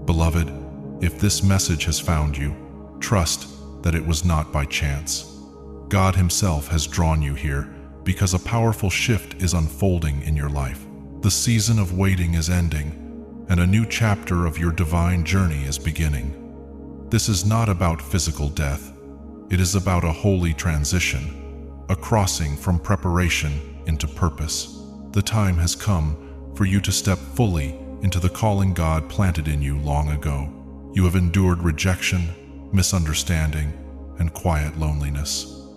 Beloved, if this message has found you, trust that it was not by chance. God Himself has drawn you here because a powerful shift is unfolding in your life. The season of waiting is ending, and a new chapter of your divine journey is beginning. This is not about physical death. It is about a holy transition, a crossing from preparation into purpose. The time has come for you to step fully into the calling God planted in you long ago. You have endured rejection, misunderstanding, and quiet loneliness.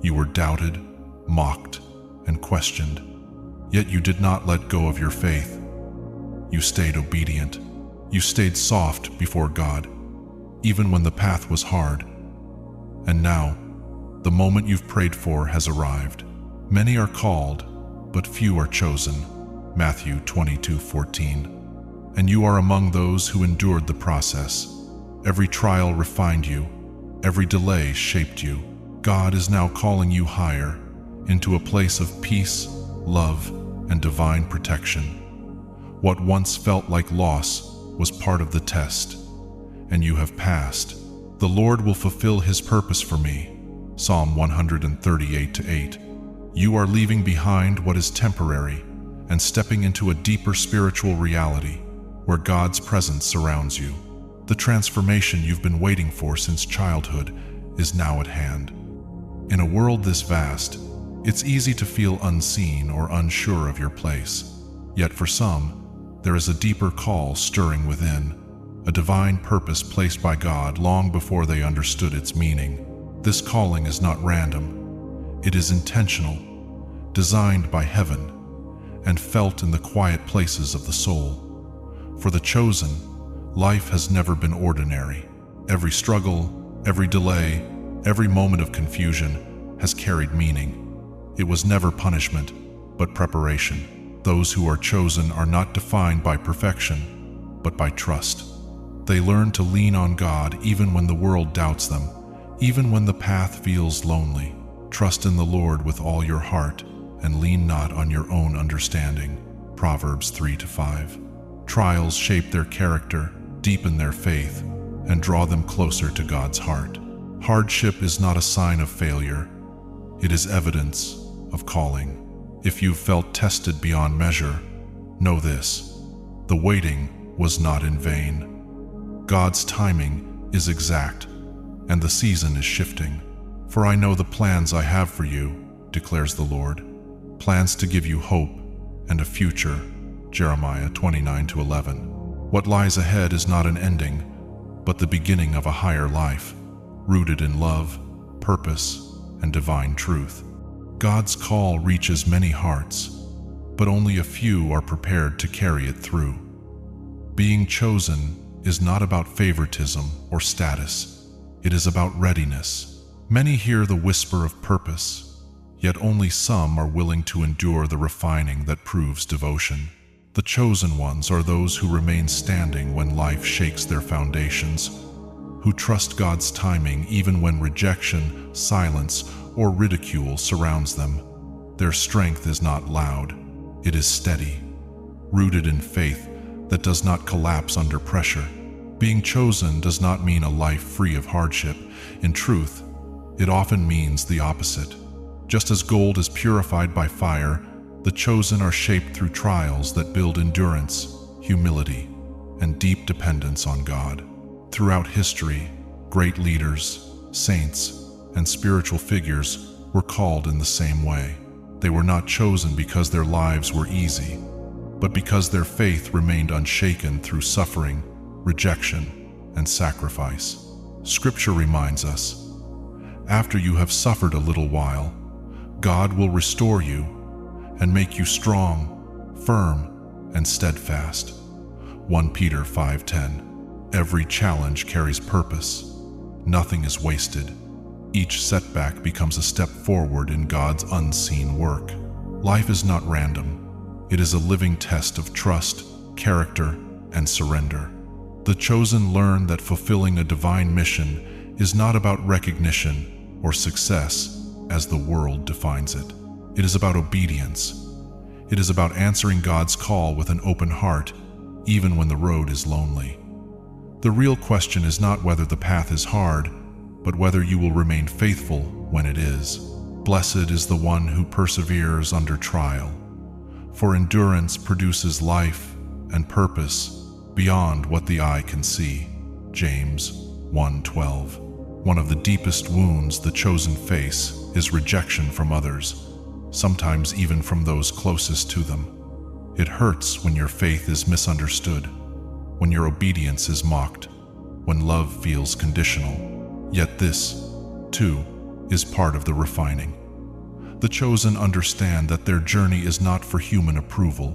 You were doubted, mocked, and questioned, yet you did not let go of your faith. You stayed obedient. You stayed soft before God, even when the path was hard. And now, the moment you've prayed for has arrived. Many are called, but few are chosen. Matthew 22:14. And you are among those who endured the process. Every trial refined you. Every delay shaped you. God is now calling you higher, into a place of peace, love, and divine protection. What once felt like loss was part of the test, and you have passed. The Lord will fulfill His purpose for me. Psalm 138:8. You are leaving behind what is temporary and stepping into a deeper spiritual reality where God's presence surrounds you. The transformation you've been waiting for since childhood is now at hand. In a world this vast, it's easy to feel unseen or unsure of your place. Yet for some, there is a deeper call stirring within, a divine purpose placed by God long before they understood its meaning. This calling is not random. It is intentional, designed by heaven, and felt in the quiet places of the soul. For the chosen, life has never been ordinary. Every struggle, every delay, every moment of confusion has carried meaning. It was never punishment, but preparation. Those who are chosen are not defined by perfection, but by trust. They learn to lean on God even when the world doubts them, even when the path feels lonely. Trust in the Lord with all your heart and lean not on your own understanding. Proverbs 3-5. Trials shape their character, deepen their faith, and draw them closer to God's heart. Hardship is not a sign of failure. It is evidence of calling. If you've felt tested beyond measure, know this: the waiting was not in vain. God's timing is exact, and the season is shifting. For I know the plans I have for you, declares the Lord, plans to give you hope and a future. Jeremiah 29-11. What lies ahead is not an ending, but the beginning of a higher life, rooted in love, purpose, and divine truth. God's call reaches many hearts, but only a few are prepared to carry it through. Being chosen is not about favoritism or status. It is about readiness. Many hear the whisper of purpose, yet only some are willing to endure the refining that proves devotion. The chosen ones are those who remain standing when life shakes their foundations, who trust God's timing even when rejection, silence, or ridicule surrounds them. Their strength is not loud, it is steady, rooted in faith that does not collapse under pressure. Being chosen does not mean a life free of hardship. In truth, it often means the opposite. Just as gold is purified by fire, the chosen are shaped through trials that build endurance, humility, and deep dependence on God. Throughout history, great leaders, saints, and spiritual figures were called in the same way. They were not chosen because their lives were easy, but because their faith remained unshaken through suffering, rejection, and sacrifice. Scripture reminds us, after you have suffered a little while, God will restore you and make you strong, firm, and steadfast. 1 Peter 5:10. Every challenge carries purpose. Nothing is wasted. Each setback becomes a step forward in God's unseen work. Life is not random. It is a living test of trust, character, and surrender. The chosen learn that fulfilling a divine mission is not about recognition or success as the world defines it. It is about obedience. It is about answering God's call with an open heart, even when the road is lonely. The real question is not whether the path is hard, but whether you will remain faithful when it is. Blessed is the one who perseveres under trial, for endurance produces life and purpose beyond what the eye can see. James 1:12. One of the deepest wounds the chosen face is rejection from others, sometimes even from those closest to them. It hurts when your faith is misunderstood, when your obedience is mocked, when love feels conditional. Yet this, too, is part of the refining. The chosen understand that their journey is not for human approval,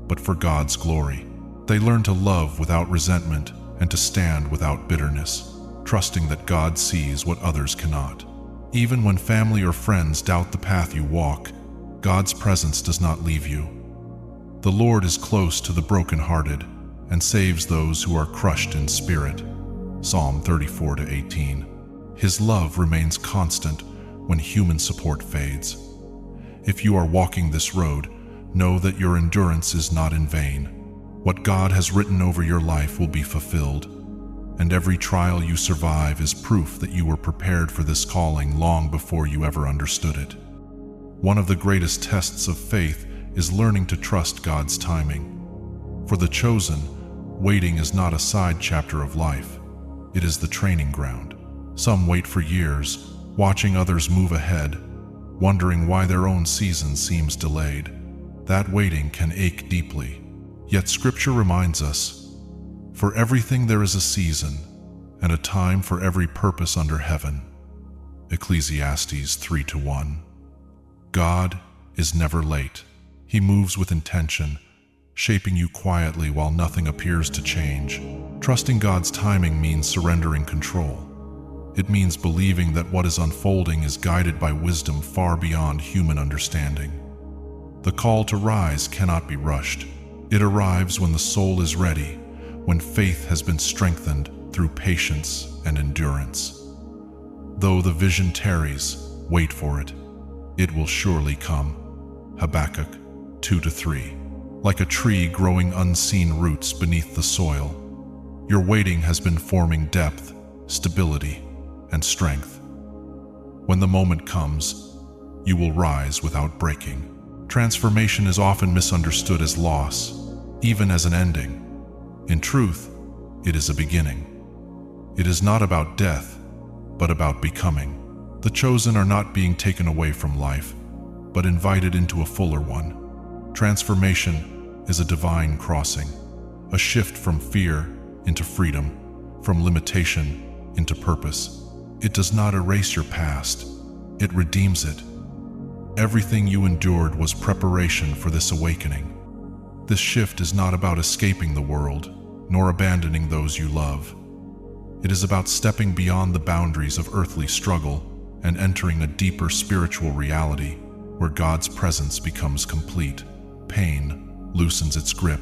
but for God's glory. They learn to love without resentment and to stand without bitterness, trusting that God sees what others cannot. Even when family or friends doubt the path you walk, God's presence does not leave you. The Lord is close to the brokenhearted and saves those who are crushed in spirit. Psalm 34-18. His love remains constant when human support fades. If you are walking this road, know that your endurance is not in vain. What God has written over your life will be fulfilled, and every trial you survive is proof that you were prepared for this calling long before you ever understood it. One of the greatest tests of faith is learning to trust God's timing. For the chosen, waiting is not a side chapter of life. It is the training ground. Some wait for years, watching others move ahead, wondering why their own season seems delayed. That waiting can ache deeply. Yet Scripture reminds us, for everything there is a season, and a time for every purpose under heaven. Ecclesiastes 3:1. God is never late. He moves with intention, shaping you quietly while nothing appears to change. Trusting God's timing means surrendering control. It means believing that what is unfolding is guided by wisdom far beyond human understanding. The call to rise cannot be rushed. It arrives when the soul is ready, when faith has been strengthened through patience and endurance. Though the vision tarries, wait for it. It will surely come. Habakkuk 2-3. Like a tree growing unseen roots beneath the soil, your waiting has been forming depth, stability, and strength. When the moment comes, you will rise without breaking. Transformation is often misunderstood as loss, even as an ending. In truth, it is a beginning. It is not about death, but about becoming. The chosen are not being taken away from life, but invited into a fuller one. Transformation is a divine crossing, a shift from fear into freedom, from limitation into purpose. It does not erase your past, it redeems it. Everything you endured was preparation for this awakening. This shift is not about escaping the world, nor abandoning those you love. It is about stepping beyond the boundaries of earthly struggle and entering a deeper spiritual reality where God's presence becomes complete. Pain loosens its grip.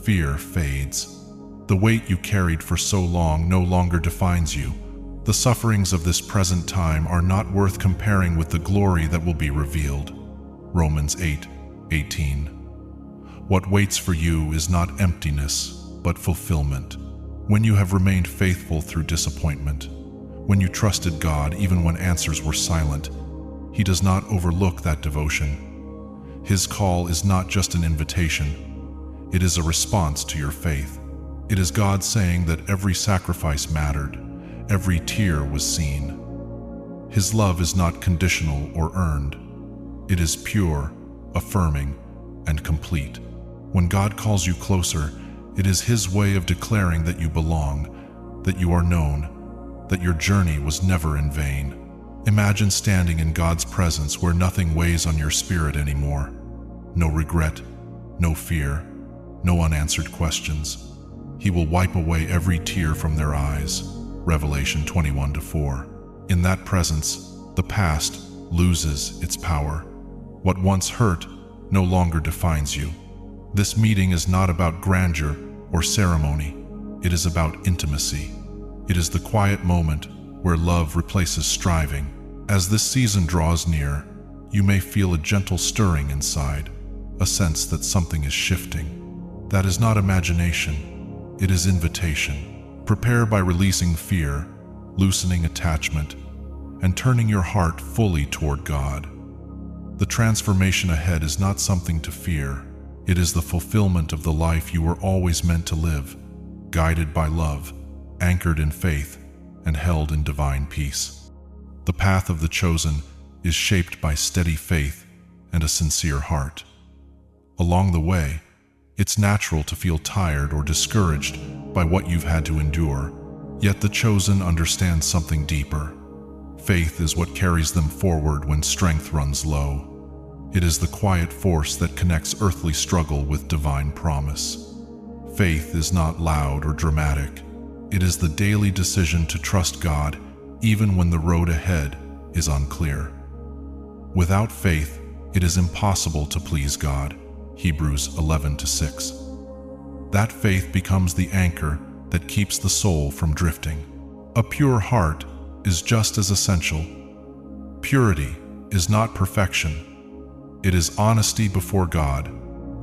Fear fades. The weight you carried for so long no longer defines you. The sufferings of this present time are not worth comparing with the glory that will be revealed. Romans 8:18. What waits for you is not emptiness, but fulfillment. When you have remained faithful through disappointment, when you trusted God even when answers were silent, He does not overlook that devotion. His call is not just an invitation, it is a response to your faith. It is God saying that every sacrifice mattered, every tear was seen. His love is not conditional or earned. It is pure, affirming, and complete. When God calls you closer, it is His way of declaring that you belong, that you are known, that your journey was never in vain. Imagine standing in God's presence where nothing weighs on your spirit anymore. No regret, no fear, no unanswered questions. He will wipe away every tear from their eyes. Revelation 21-4. In that presence, the past loses its power. What once hurt no longer defines you. This meeting is not about grandeur or ceremony. It is about intimacy. It is the quiet moment where love replaces striving. As this season draws near, you may feel a gentle stirring inside, a sense that something is shifting. That is not imagination, it is invitation. Prepare by releasing fear, loosening attachment, and turning your heart fully toward God. The transformation ahead is not something to fear. It is the fulfillment of the life you were always meant to live, guided by love, anchored in faith, and held in divine peace. The path of the chosen is shaped by steady faith and a sincere heart. Along the way, it's natural to feel tired or discouraged by what you've had to endure, yet the chosen understands something deeper. Faith is what carries them forward when strength runs low. It is the quiet force that connects earthly struggle with divine promise. Faith is not loud or dramatic. It is the daily decision to trust God even when the road ahead is unclear. Without faith, it is impossible to please God. Hebrews 11:6. That faith becomes the anchor that keeps the soul from drifting. A pure heart is just as essential. Purity is not perfection. It is honesty before God.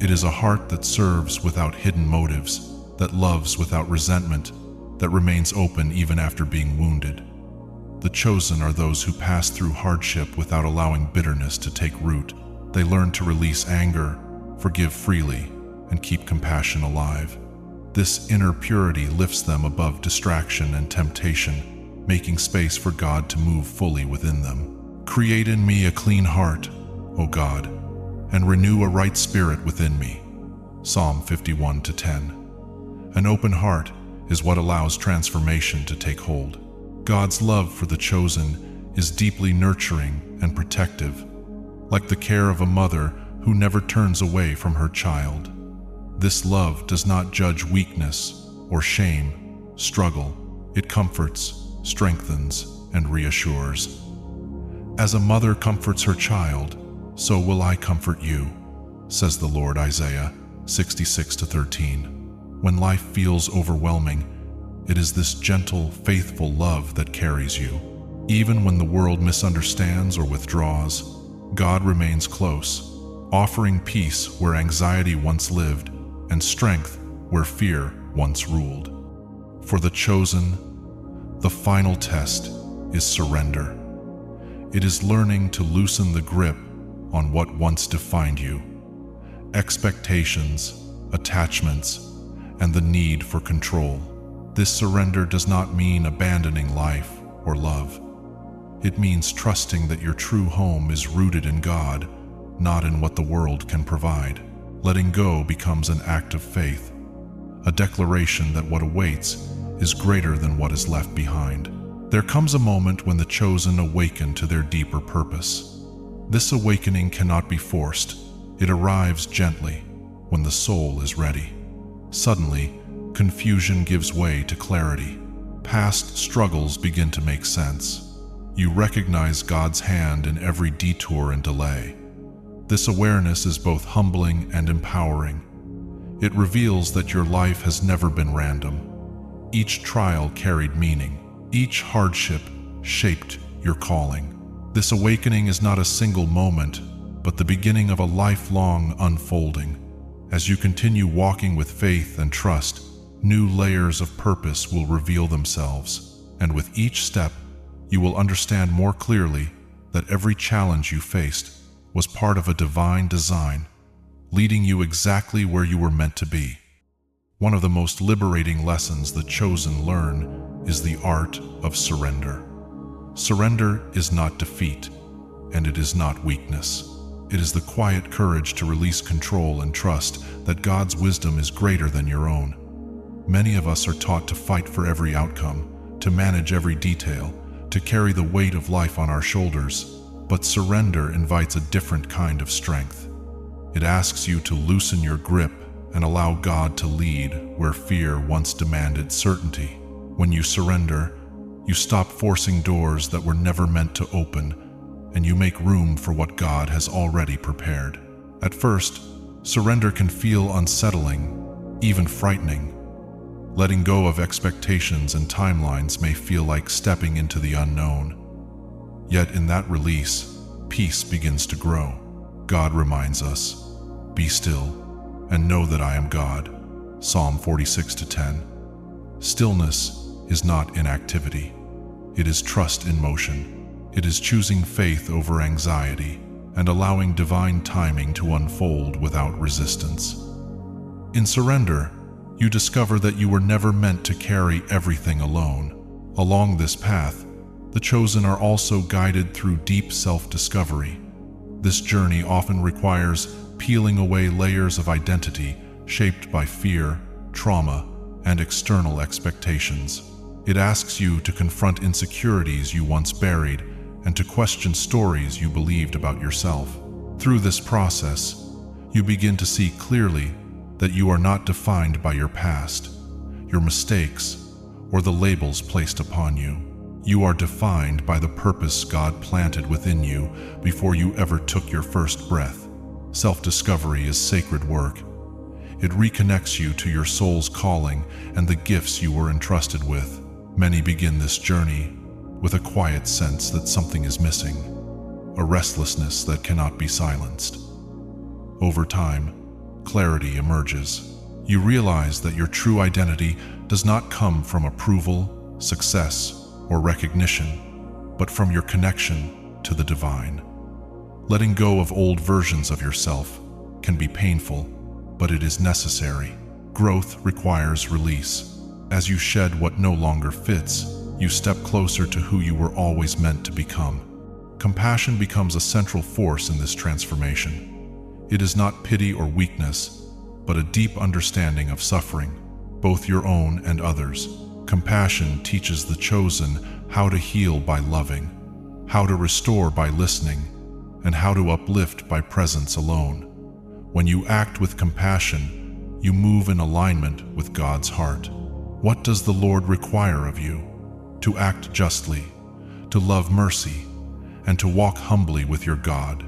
It is a heart that serves without hidden motives, that loves without resentment, that remains open even after being wounded. The chosen are those who pass through hardship without allowing bitterness to take root. They learn to release anger, forgive freely, and keep compassion alive. This inner purity lifts them above distraction and temptation, making space for God to move fully within them. Create in me a clean heart, O God, and renew a right spirit within me. Psalm 51:10. An open heart is what allows transformation to take hold. God's love for the chosen is deeply nurturing and protective, like the care of a mother who never turns away from her child. This love does not judge weakness or shame, struggle. It comforts, strengthens, and reassures. As a mother comforts her child, so will I comfort you, says the Lord. Isaiah 66:13. When life feels overwhelming, it is this gentle, faithful love that carries you. Even when the world misunderstands or withdraws, God remains close, offering peace where anxiety once lived and strength where fear once ruled. For the chosen, the final test is surrender. It is learning to loosen the grip on what once defined you. Expectations, attachments, and the need for control. This surrender does not mean abandoning life or love. It means trusting that your true home is rooted in God, not in what the world can provide. Letting go becomes an act of faith, a declaration that what awaits is greater than what is left behind. There comes a moment when the chosen awaken to their deeper purpose. This awakening cannot be forced. It arrives gently when the soul is ready. Suddenly, confusion gives way to clarity. Past struggles begin to make sense. You recognize God's hand in every detour and delay. This awareness is both humbling and empowering. It reveals that your life has never been random. Each trial carried meaning. Each hardship shaped your calling. This awakening is not a single moment, but the beginning of a lifelong unfolding. As you continue walking with faith and trust, new layers of purpose will reveal themselves, and with each step, you will understand more clearly that every challenge you faced was part of a divine design, leading you exactly where you were meant to be. One of the most liberating lessons the chosen learn is the art of surrender. Surrender is not defeat, and it is not weakness. It is the quiet courage to release control and trust that God's wisdom is greater than your own. Many of us are taught to fight for every outcome, to manage every detail, to carry the weight of life on our shoulders, but surrender invites a different kind of strength. It asks you to loosen your grip and allow God to lead where fear once demanded certainty. When you surrender, you stop forcing doors that were never meant to open, and you make room for what God has already prepared. At first, surrender can feel unsettling, even frightening. Letting go of expectations and timelines may feel like stepping into the unknown. Yet in that release, peace begins to grow. God reminds us, "Be still and know that I am God." Psalm 46:10. Stillness is not inactivity. It is trust in motion. It is choosing faith over anxiety and allowing divine timing to unfold without resistance. In surrender, you discover that you were never meant to carry everything alone. Along this path, the chosen are also guided through deep self-discovery. This journey often requires peeling away layers of identity shaped by fear, trauma, and external expectations. It asks you to confront insecurities you once buried and to question stories you believed about yourself. Through this process, you begin to see clearly that you are not defined by your past, your mistakes, or the labels placed upon you. You are defined by the purpose God planted within you before you ever took your first breath. Self-discovery is sacred work. It reconnects you to your soul's calling and the gifts you were entrusted with. Many begin this journey with a quiet sense that something is missing, a restlessness that cannot be silenced. Over time, clarity emerges. You realize that your true identity does not come from approval, success, or recognition, but from your connection to the divine. Letting go of old versions of yourself can be painful, but it is necessary. Growth requires release. As you shed what no longer fits, you step closer to who you were always meant to become. Compassion becomes a central force in this transformation. It is not pity or weakness, but a deep understanding of suffering, both your own and others. Compassion teaches the chosen how to heal by loving, how to restore by listening, and how to uplift by presence alone. When you act with compassion, you move in alignment with God's heart. What does the Lord require of you? To act justly, to love mercy, and to walk humbly with your God.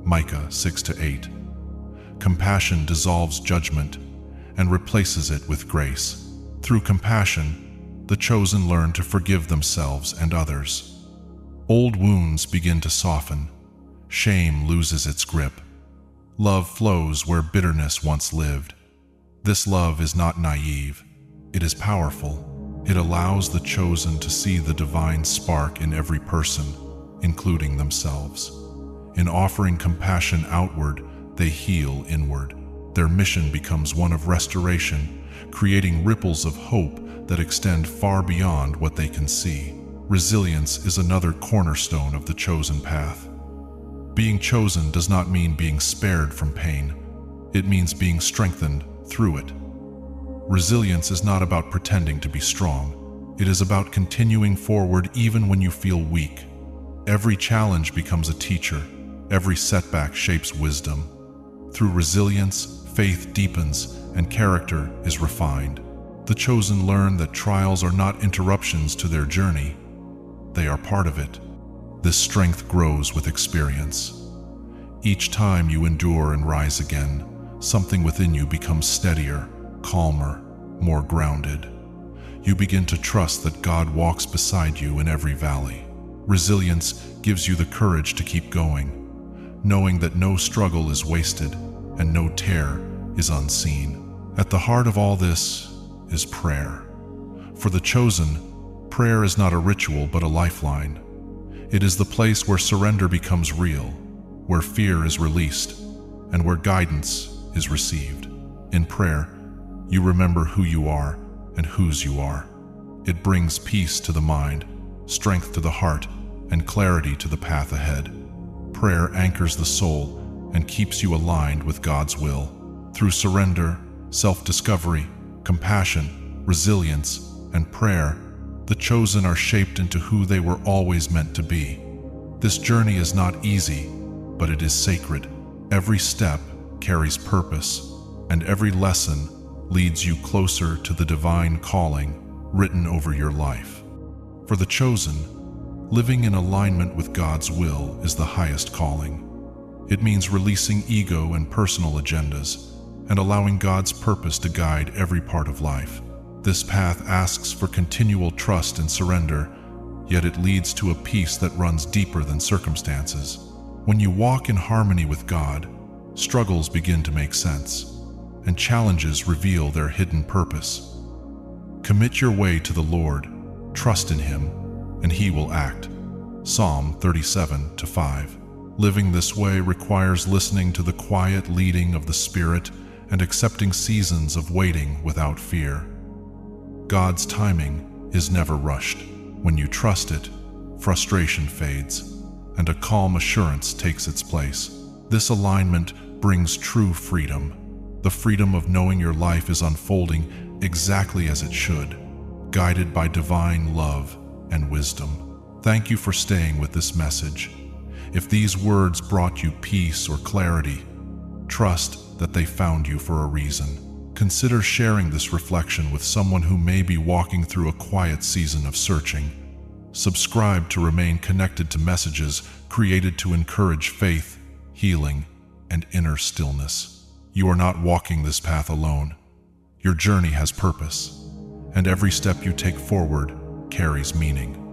Micah 6-8. Compassion dissolves judgment and replaces it with grace. Through compassion, the chosen learn to forgive themselves and others. Old wounds begin to soften. Shame loses its grip. Love flows where bitterness once lived. This love is not naive. It is powerful. It allows the chosen to see the divine spark in every person, including themselves. In offering compassion outward, they heal inward. Their mission becomes one of restoration, creating ripples of hope that extend far beyond what they can see. Resilience is another cornerstone of the chosen path. Being chosen does not mean being spared from pain. It means being strengthened through it. Resilience is not about pretending to be strong. It is about continuing forward even when you feel weak. Every challenge becomes a teacher. Every setback shapes wisdom. Through resilience, faith deepens and character is refined. The chosen learn that trials are not interruptions to their journey. They are part of it. This strength grows with experience. Each time you endure and rise again, something within you becomes steadier, calmer, more grounded. You begin to trust that God walks beside you in every valley. Resilience gives you the courage to keep going, knowing that no struggle is wasted and no tear is unseen. At the heart of all this is prayer. For the chosen, prayer is not a ritual but a lifeline. It is the place where surrender becomes real, where fear is released, and where guidance is received. In prayer, you remember who you are and whose you are. It brings peace to the mind, strength to the heart, and clarity to the path ahead. Prayer anchors the soul and keeps you aligned with God's will. Through surrender, self-discovery, compassion, resilience, and prayer, the chosen are shaped into who they were always meant to be. This journey is not easy, but it is sacred. Every step carries purpose, and every lesson leads you closer to the divine calling written over your life. For the chosen, living in alignment with God's will is the highest calling. It means releasing ego and personal agendas and allowing God's purpose to guide every part of life. This path asks for continual trust and surrender, yet it leads to a peace that runs deeper than circumstances. When you walk in harmony with God, struggles begin to make sense, and challenges reveal their hidden purpose. Commit your way to the Lord, trust in Him, and He will act. Psalm 37:5. Living this way requires listening to the quiet leading of the Spirit and accepting seasons of waiting without fear. God's timing is never rushed. When you trust it, frustration fades, and a calm assurance takes its place. This alignment brings true freedom, the freedom of knowing your life is unfolding exactly as it should, guided by divine love and wisdom. Thank you for staying with this message. If these words brought you peace or clarity, trust that they found you for a reason. Consider sharing this reflection with someone who may be walking through a quiet season of searching. Subscribe to remain connected to messages created to encourage faith, healing, and inner stillness. You are not walking this path alone. Your journey has purpose, and every step you take forward carries meaning.